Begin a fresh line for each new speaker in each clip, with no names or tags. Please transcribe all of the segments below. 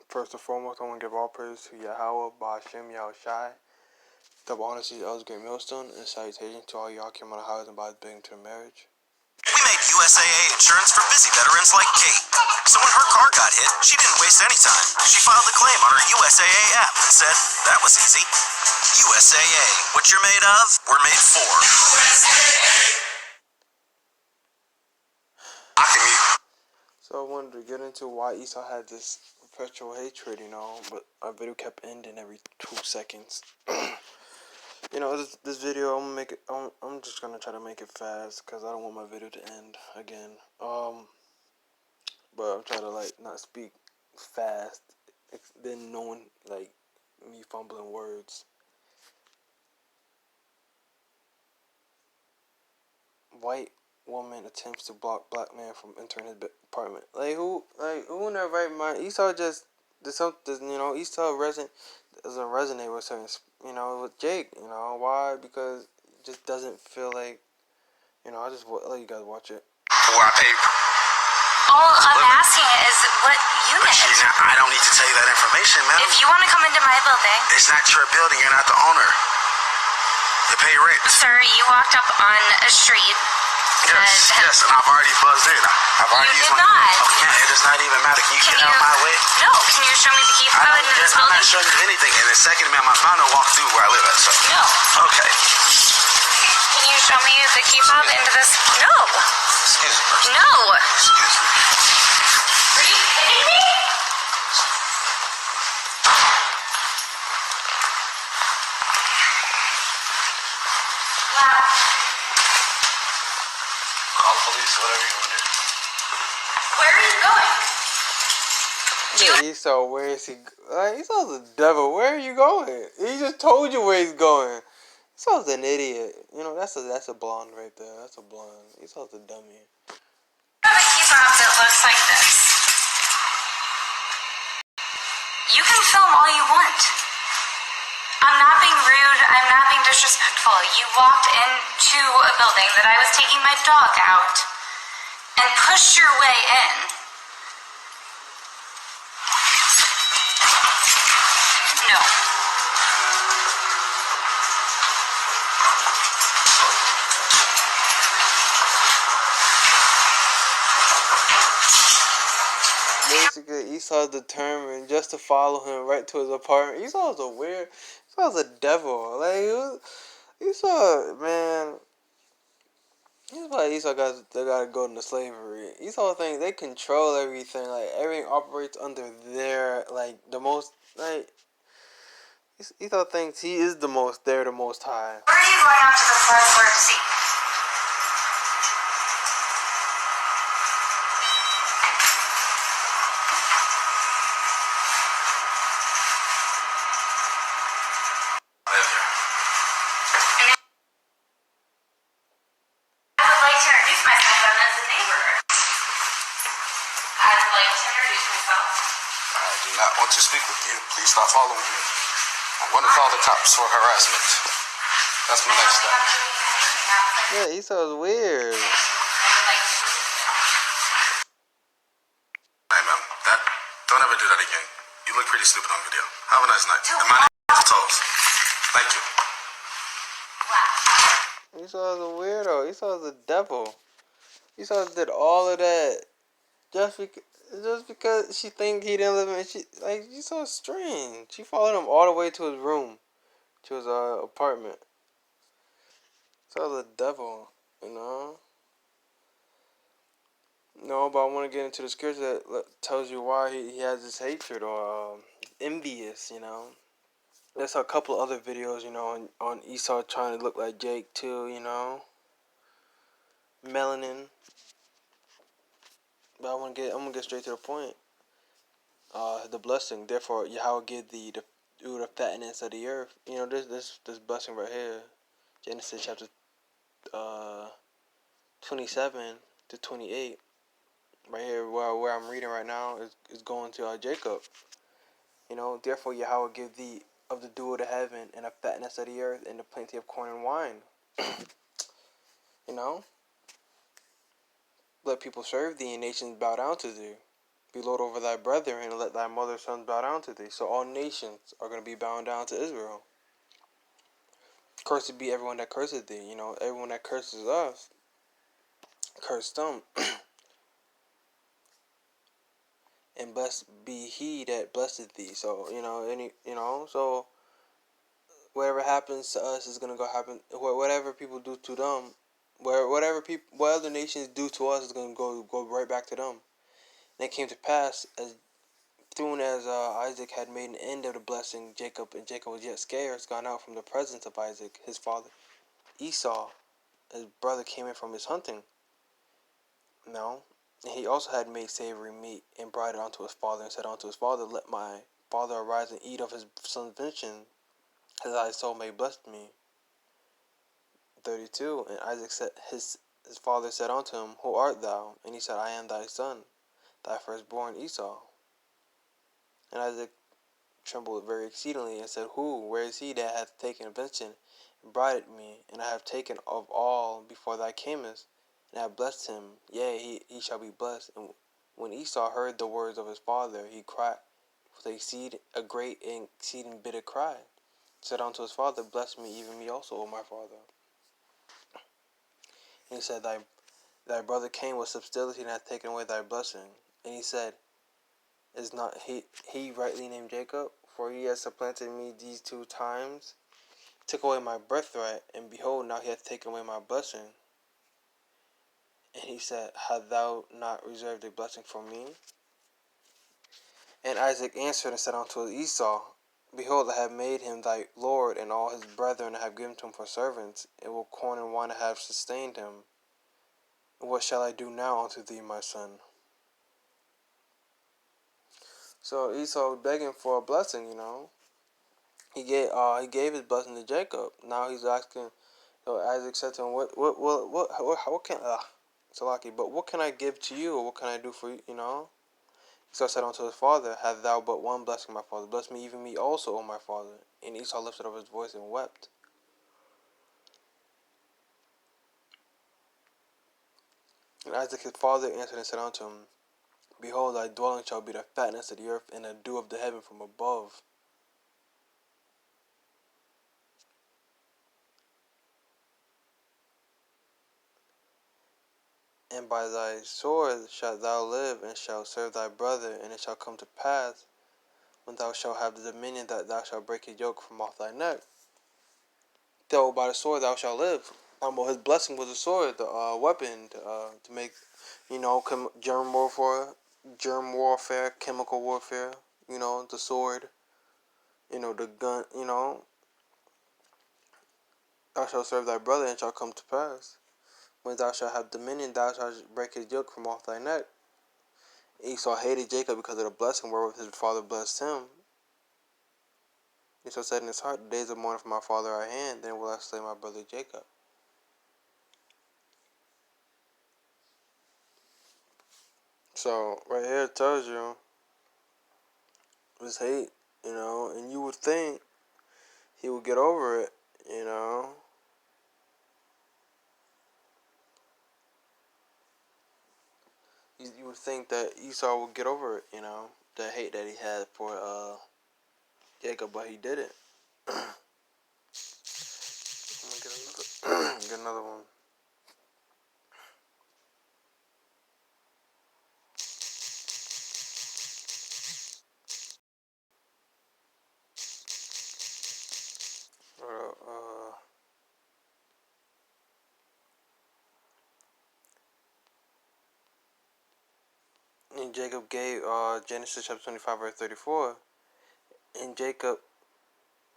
First and foremost, I want to give all praise to Yahweh, Ba'Shem, Yahushai, double honor to the elders, great millstone, and salutation to all y'all came on the highways and bodies begging to a marriage.
We made USAA insurance for busy veterans like Kate. So when her car got hit, she didn't waste any time. She filed a claim on her USAA app and said, that was easy. USAA, what you're made of, we're made for.
So I wanted to get into why Esau had this perpetual hatred, but our video kept ending every 2 seconds. This video, I'm just gonna try to make it fast because I don't want my video to end again. But I'm trying to not speak fast, then knowing me fumbling words. White woman attempts to block black man from entering his apartment. Who in their right mind? Esau just did something. Esau doesn't resonate with certain. With Jake. Why? Because it just doesn't feel like. I just let you guys watch it.
Where I pay.
All I'm asking is what unit.
I don't need to tell you that information, man.
If you want to come into my building.
It's not your building. You're not the owner. You pay rent.
Sir, you walked up on a street.
Yes, and I've already buzzed in. I've already
you
used
did not.
Oh, man, it does not even matter. Can you get out of my way?
No, can you show me the key code into this
I'm
building?
not showing you anything. And the second, man, my founder walked through where I live at, so.
No.
Okay.
Can you show me the key fob into this? No.
Excuse me.
No.
Excuse me.
Are you kidding me? Wow.
Call the police, whatever you want to do.
Where are you going?
Esau, where is he? Esau's the devil. Where are you going? He just told you where he's going. Esau's an idiot. That's a blonde right there. That's a blonde. Esau's a dummy.
I have a key fob that looks like this. You can film all you want. I'm not being rude. I'm not being disrespectful. You walked into a building that I was taking my dog out and pushed your way in. No.
Basically, Esau's determined just to follow him right to his apartment. Esau's a devil. Esau, man. He's why Esau gotta go into slavery. Esau thinks they control everything. Everything operates under their, the most, Esau thinks he is they're the most high.
Where are you going out to the fourth floor to see?
Want to speak with you. Please stop following me. I'm going to call the cops for harassment. That's my next step.
Yeah, Esau's weird.
Hey, ma'am. Don't ever do that again. You look pretty stupid on video. Have a nice night. And my name is Toes. Thank you.
Esau's a weirdo. Esau's a devil. Esau did all of that just because she think he didn't live in she's so strange. She followed him all the way to his room, to his apartment. So the devil, No, but I want to get into the scripture that tells you why he has this hatred or envious. There's a couple other videos, on Esau trying to look like Jake too. Melanin. But I'm gonna get straight to the point. The blessing. Therefore, Yahweh give thee the fatness of the earth. This blessing right here, Genesis chapter 27 to 28. Right here, where I'm reading right now is going to Jacob. Therefore Yahweh give thee of the dew of the heaven and the fatness of the earth and the plenty of corn and wine. Let people serve thee and nations bow down to thee. be Lord over thy brethren, and let thy mother's sons bow down to thee. So all nations are going to be bound down to Israel. Cursed be everyone that curses thee. You know, everyone that curses us, curse them. And blessed be he that blesseth thee. So, so whatever happens to us is going to go happen. Whatever people do to them, what other nations do to us is going to go right back to them. And it came to pass, as soon as Isaac had made an end of the blessing Jacob, and Jacob was yet scarce gone out from the presence of Isaac, his father, Esau, his brother, came in from his hunting. No. And he also had made savory meat, and brought it unto his father, and said unto his father, Let my father arise and eat of his son's venison, as thy soul may bless me. 32. And Isaac said, his father said unto him, Who art thou? And he said, I am thy son, thy firstborn Esau. And Isaac trembled very exceedingly, and said, Where is he that hath taken venison, and brought it me? And I have taken of all before thou camest, and I have blessed him. Yea, he shall be blessed. And when Esau heard the words of his father, he cried with a great and exceeding bitter cry. He said unto his father, Bless me, even me also, O my father. And he said, Thy brother Cain with subtlety and hath taken away thy blessing. And he said, Is not he rightly named Jacob? For he has supplanted me these 2 times, took away my birthright, and behold, now he hath taken away my blessing. And he said, Hast thou not reserved a blessing for me? And Isaac answered and said unto Esau, Behold, I have made him thy lord, and all his brethren I have given to him for servants, and with corn and wine I have sustained him. And what shall I do now unto thee, my son? So Esau was begging for a blessing, He gave his blessing to Jacob. Now he's asking. So Isaac said to him, what can it's lucky, but what can I give to you, or what can I do for you? Esau said unto his father, Hast thou but one blessing, my father? Bless me, even me also, O my father. And Esau lifted up his voice and wept. And Isaac his father answered and said unto him, Behold, thy dwelling shall be the fatness of the earth, and the dew of the heaven from above. And by thy sword shalt thou live, and shalt serve thy brother. And it shall come to pass, when thou shalt have the dominion, that thou shalt break a yoke from off thy neck. Though by the sword thou shalt live. His blessing was a sword, the weapon to make, germ warfare, chemical warfare. The sword. The gun. Thou shalt serve thy brother, and it shall come to pass, when thou shalt have dominion, thou shalt break his yoke from off thy neck. Esau hated Jacob because of the blessing wherewith his father blessed him. Esau said in his heart, The days of mourning for my father are at hand, then will I slay my brother Jacob. So, right here it tells you this hate, and you would think he would get over it, You would think that Esau would get over it, the hate that he had for Jacob, but he didn't. I'm gonna get another one. And Jacob gave Genesis chapter 25 verse 34. And Jacob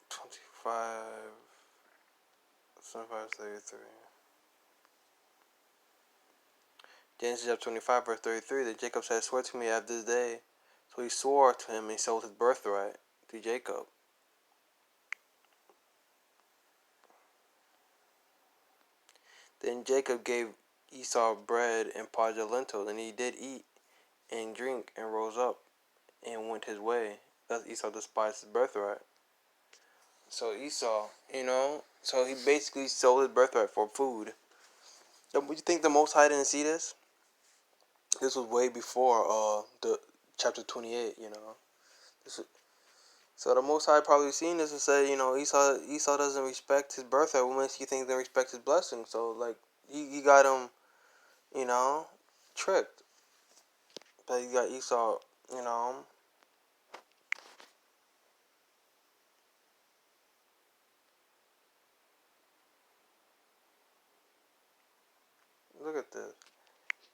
25 33. Genesis chapter 25 verse 33. That Jacob said, Swear to me after this day. So he swore to him and sold his birthright to Jacob. Then Jacob gave Esau bread and pottage of lentils, and he did eat and drink, and rose up and went his way. Thus Esau despised his birthright. So Esau, so he basically sold his birthright for food. Would you think the Most High didn't see this? This was way before chapter 28. So the Most High probably seen this and said, Esau doesn't respect his birthright. What makes you think they respect his blessing? So like he got him, you know, tricked. But you got Esau, you know. Look at this.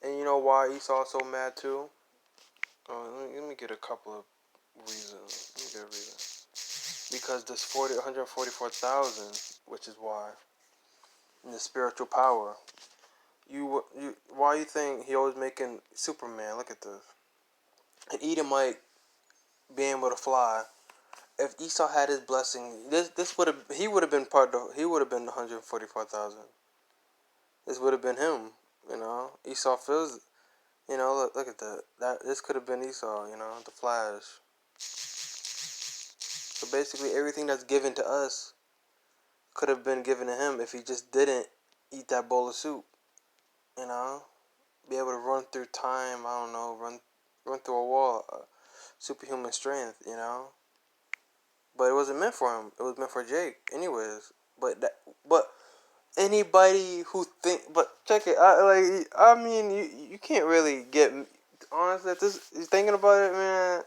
And you know why Esau's so mad too? Let me get a couple of reasons. Let me get a reason. Because there's 144,000, which is why. And the spiritual power. Why you think he always making Superman? Look at this. An Edomite being able to fly. If Esau had his blessing, this would have he would have been he would have been 144,000. This would have been him. Esau feels. Look at that. This could have been Esau. The Flash. So basically, everything that's given to us could have been given to him if he just didn't eat that bowl of soup. Be able to run through time. I don't know, run through a wall. Superhuman strength. But it wasn't meant for him. It was meant for Jake, anyways. But anybody who but check it. I mean, you can't really get honestly. If this is thinking about it, man.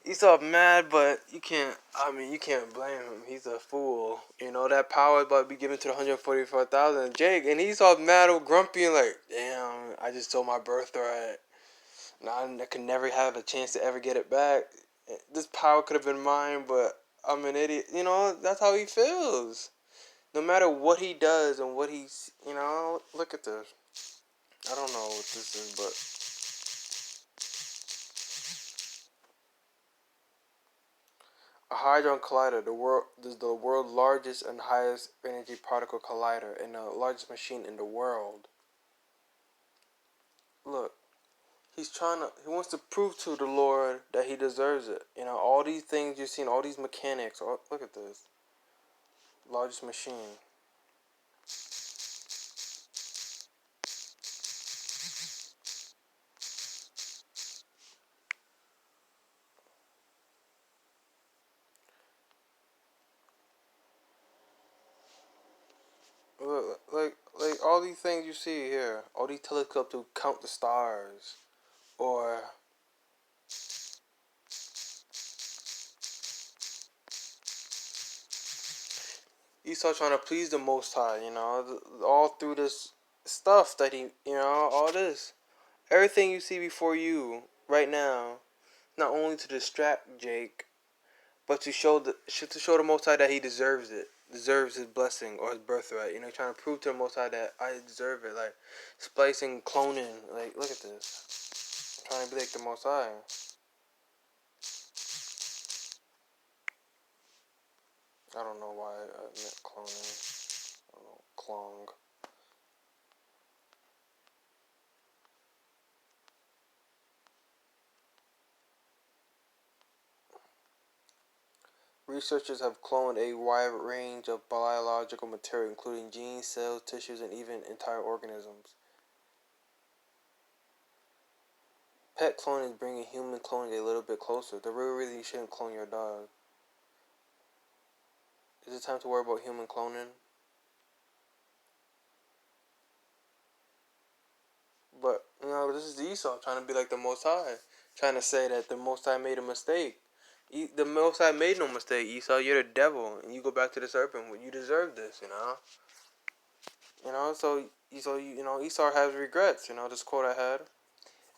Esau mad, but you can't. I mean, you can't blame him. He's a fool. That power is about to be given to the 144,000 Jake, and he's all mad or grumpy and like, damn, I just stole my birthright. Now I could never have a chance to ever get it back. This power could have been mine, but I'm an idiot. That's how he feels. No matter what he does and what he's, look at this. I don't know what this is, but a hadron collider, the world's largest and highest energy particle collider, and the largest machine in the world. Look, he wants to prove to the Lord that he deserves it. All these things you've seen, all these mechanics. Look at this, largest machine. Look, like all these things you see here, all these telescopes to count the stars, or Esau trying to please the Most High, all through this stuff that he, all this, everything you see before you right now, not only to distract Jake, but to show the Most High that he deserves it, deserves his blessing or his birthright. Trying to prove to the Most High that I deserve it, like splicing, cloning, like look at this, trying to be like the Most High. I don't know why I meant cloning. I don't know, clong. Researchers have cloned a wide range of biological material, including genes, cells, tissues, and even entire organisms. Pet cloning is bringing human cloning a little bit closer. The real reason you shouldn't clone your dog. Is it time to worry about human cloning? But, this is Esau trying to be like the Most High. Trying to say that the Most High made a mistake. The Most High made no mistake, Esau. You're the devil. And you go back to the serpent. You deserve this, So Esau has regrets. This quote I had.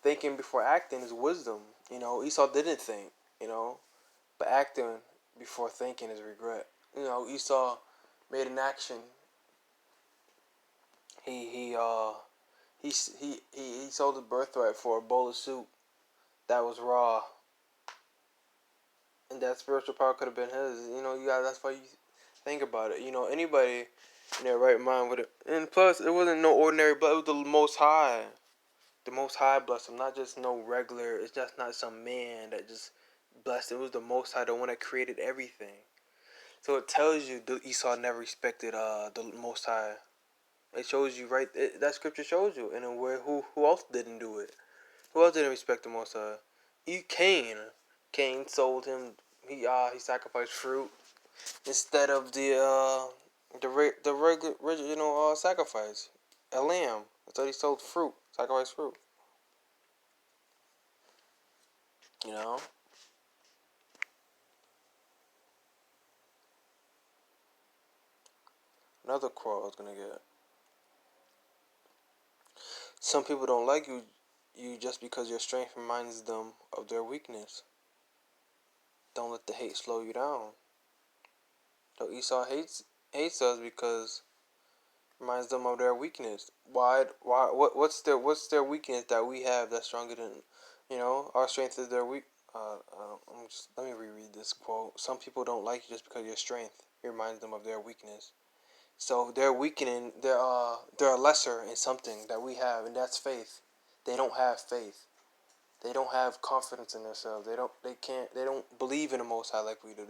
Thinking before acting is wisdom. Esau didn't think, but acting before thinking is regret. Esau made an action. He sold his birthright for a bowl of soup that was raw, and that spiritual power could have been his. That's why you think about it. Anybody in their right mind would have. And plus, it wasn't no ordinary blood. It was the Most High. The Most High blessed him, not just no regular. It's just not some man that just blessed him. It was the Most High, the one that created everything. So it tells you that Esau never respected the Most High. It shows you that scripture shows you, and then who else didn't do it? Who else didn't respect the Most High? Cain. Cain sold him. He sacrificed fruit instead of the regular original sacrifice, a lamb. Instead he sold fruit, sacrificed fruit. You know. Another quote I was gonna get. Some people don't like you just because your strength reminds them of their weakness. Don't let the hate slow you down. So Esau hates us because reminds them of their weakness. What's their weakness that we have that's stronger than, our strength is their weak. Let me reread this quote. Some people don't like you just because your strength reminds them of their weakness. So they're weakening. They're lesser in something that we have, and that's faith. They don't have faith. They don't have confidence in themselves. They can't. They don't believe in the Most High like we do.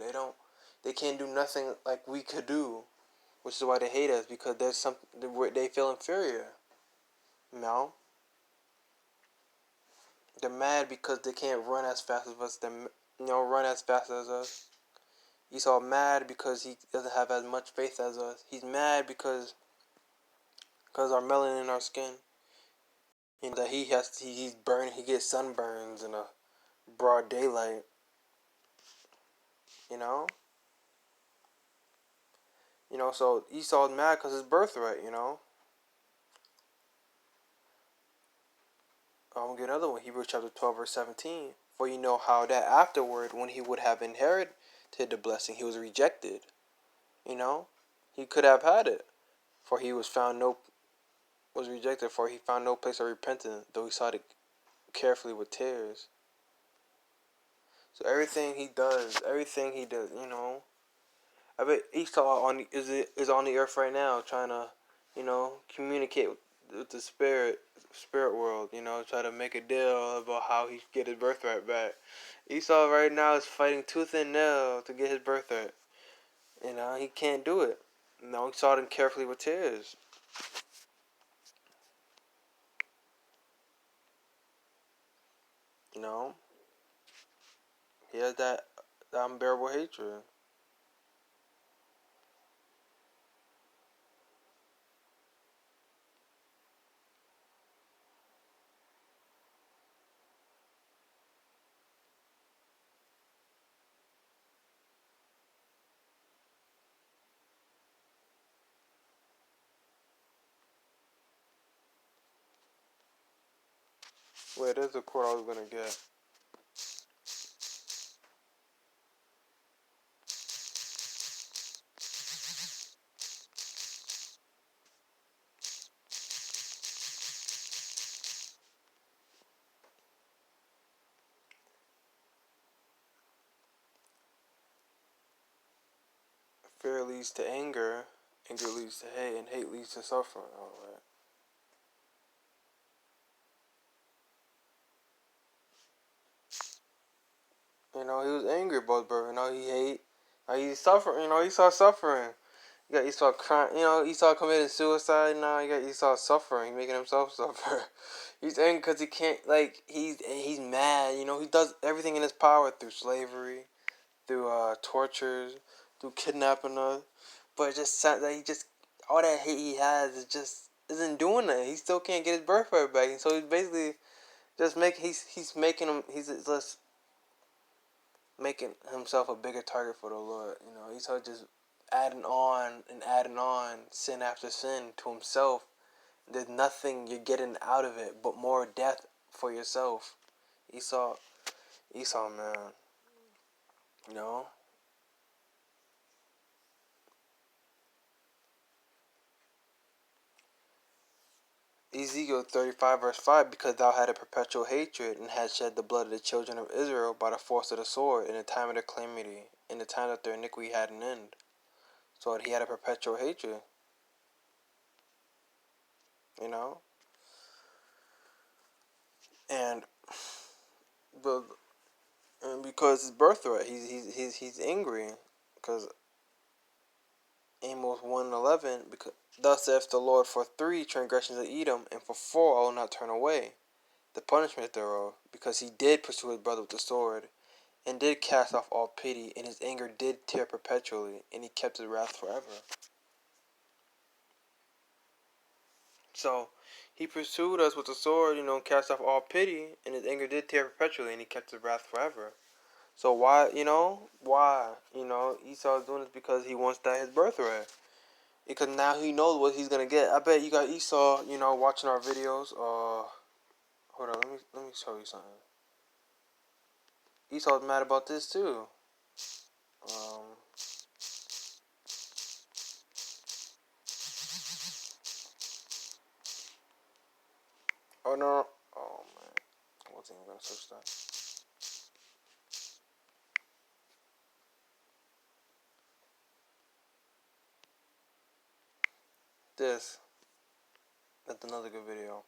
They can't do nothing like we could do, which is why they hate us, because there's something where they feel inferior. No, they're mad because they can't run as fast as us. Run as fast as us. Esau mad because he doesn't have as much faith as us. He's mad because our melanin in our skin. That he's burning. He gets sunburns in a broad daylight. You know. So Esau's mad because his birthright. I'm gonna get another one. Hebrews chapter 12 verse 17. For you know how that afterward, when he would have inherited the blessing, he was rejected. He could have had it, for he was rejected, for he found no place of repentance, though he sought it carefully with tears. So everything he does, I bet Esau is on the earth right now, trying to, communicate with the spirit world. Try to make a deal about how he get his birthright back. Esau right now is fighting tooth and nail to get his birthright. He can't do it. He sought him carefully with tears. He has that unbearable hatred. Wait, there's a quote I was gonna get. Fear leads to anger, anger leads to hate, and hate leads to suffering. All right. He was angry about his brother. He hate. He's suffering. He saw suffering. You got Esau crying. Esau committed suicide. Now you got Esau suffering, making himself suffer. He's angry because he can't. He's mad. He does everything in his power through slavery, through tortures, through kidnapping us. But it just that he just all that hate he has is just isn't doing that. He still can't get his birthright back, and so he's basically just making himself a bigger target for the Lord. He's just adding on and adding on sin after sin to himself. There's nothing you're getting out of it but more death for yourself. Esau, man. You know. Ezekiel 35 verse 5, because thou had a perpetual hatred, and had shed the blood of the children of Israel by the force of the sword, in the time of their calamity, in the time that their iniquity had an end. So he had a perpetual hatred. And but and because his birthright, he's angry, because Amos 1:11, because thus saith the Lord, for 3 transgressions of Edom, and for 4 I will not turn away. the punishment thereof, because he did pursue his brother with the sword, and did cast off all pity, and his anger did tear perpetually, and he kept his wrath forever. So, he pursued us with the sword, cast off all pity, and his anger did tear perpetually, and he kept his wrath forever. So why, Esau is doing this because he wants that his birthright. Because now he knows what he's gonna get. I bet you got Esau, watching our videos. Hold on, let me show you something. Esau's mad about this too. Um, oh no, oh man, I wasn't even gonna search that. This, that's another good video.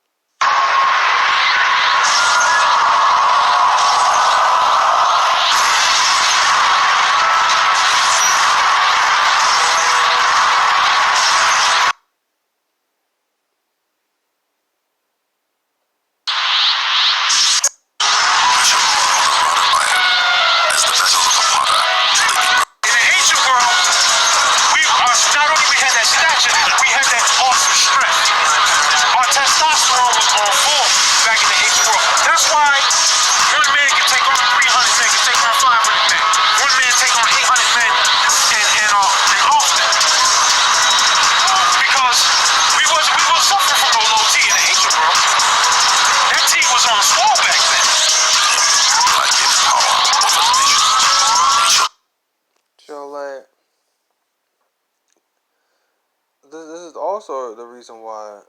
This is also the reason why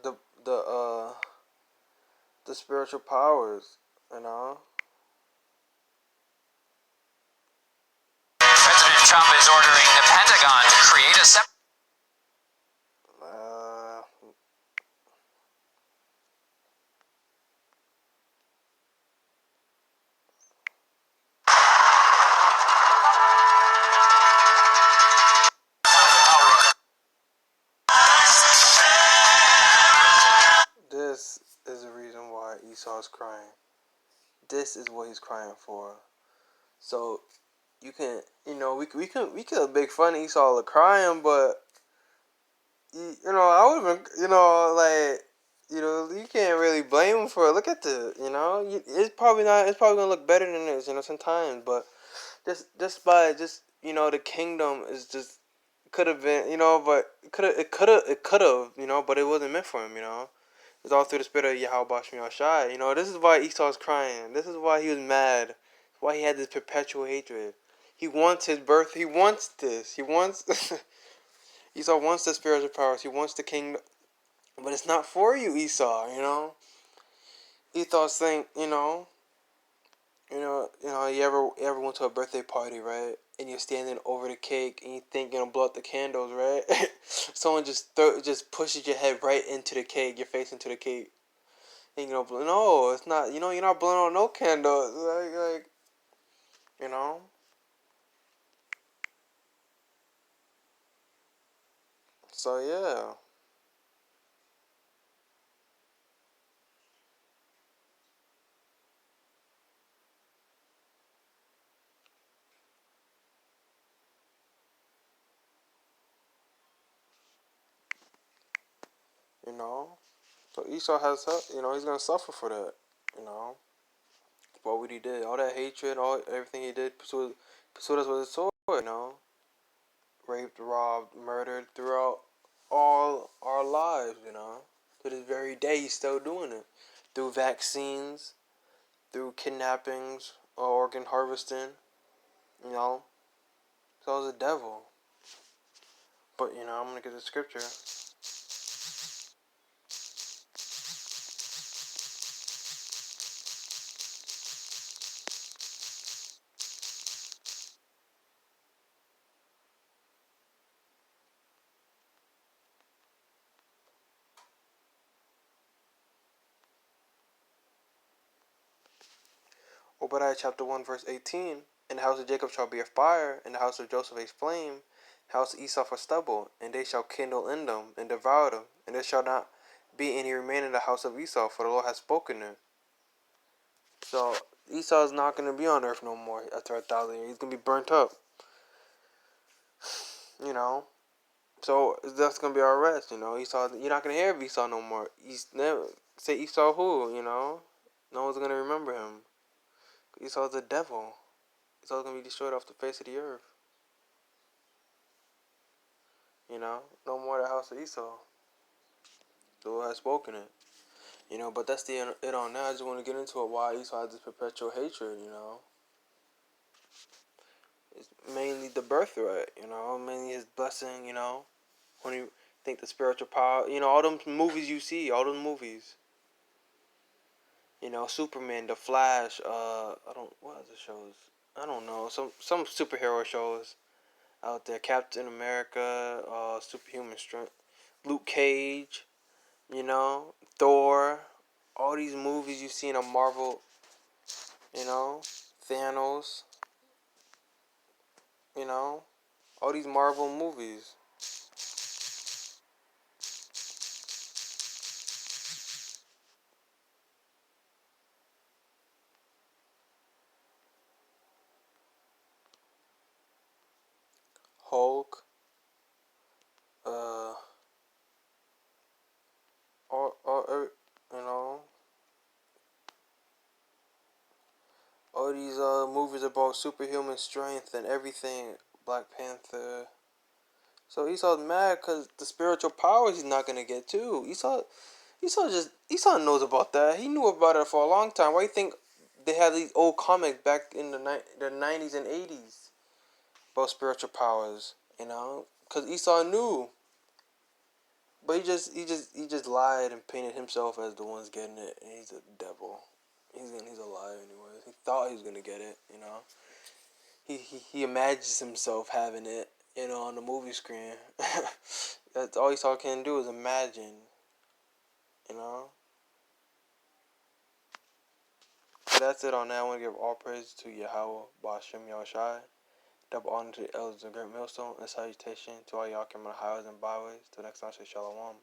the the the spiritual powers,
President Trump is ordering the Pentagon to create a separate.
This is the reason why Esau's crying. This is what he's crying for. So you can, we could make fun of Esau crying, but I would have you can't really blame him for it. Look at it's probably not. It's probably gonna look better than this, sometimes. But the kingdom is just could have been, but it could have, but it wasn't meant for him, It's all through the spirit of Yahweh Bashmi Shai. This is why Esau's crying. This is why he was mad. Why he had this perpetual hatred. He wants his birth. He wants this. He wants. Esau wants the spiritual powers. He wants the kingdom. But it's not for you, Esau. Esau's think. You ever went to a birthday party, right? And you're standing over the cake and you think you're gonna blow out the candles, right? Someone just pushes your head right into the cake, your face into the cake. And no, it's not. You're not blowing out no candles, like. So yeah. You know. So Esau has, he's gonna suffer for that. For what he did, all that hatred, everything he did, pursued us with his sword. Raped, robbed, murdered throughout all our lives. To this very day, he's still doing it through vaccines, through kidnappings, organ harvesting. So it's the devil. But I'm gonna get the scripture. Obadiah chapter 1 verse 18. And the house of Jacob shall be a fire, and the house of Joseph a flame, house of Esau for stubble, and they shall kindle in them and devour them, and there shall not be any remain in the house of Esau, for the Lord has spoken it. So Esau is not going to be on earth no more after 1,000 years. He's going to be burnt up. You know. So that's going to be our rest. You know. Esau. You're not going to hear of Esau no more. Never say Esau who. You know. No one's going to remember him. Esau's the devil. Esau's going to be destroyed off the face of the earth. You know. No more the house of Esau. The Lord has spoken it. You know, but that's it on that. I just want to get into it why Esau has this perpetual hatred, you know. It's mainly the birthright, you know, mainly his blessing, you know. When you think the spiritual power, you know, all them movies you see, all those movies. You know, Superman, The Flash, what other shows? I don't know, some superhero shows out there. Captain America, Superhuman Strength, Luke Cage, you know, Thor, all these movies you see in a Marvel, you know, Thanos, you know, all these Marvel movies. Hulk, uh, you know, all these movies about superhuman strength and everything. Black Panther. So Esau's mad because the spiritual powers he's not gonna get too. Esau knows about that. He knew about it for a long time. Why do you think they had these old comics back in the 90s and 80s about spiritual powers? You know, because Esau knew. But he just lied and painted himself as the ones getting it, and he's a devil. He's a liar anyways. He thought he was gonna get it, you know. He imagines himself having it, you know, on the movie screen. That's all Esau can do is imagine, you know. But that's it on that. I want to give all praise to Yahweh, Bashem Yahushai. Double honor to the elders of Great Millstone, and salutation to all y'all coming on the highways and byways. Till next time, say Shalom.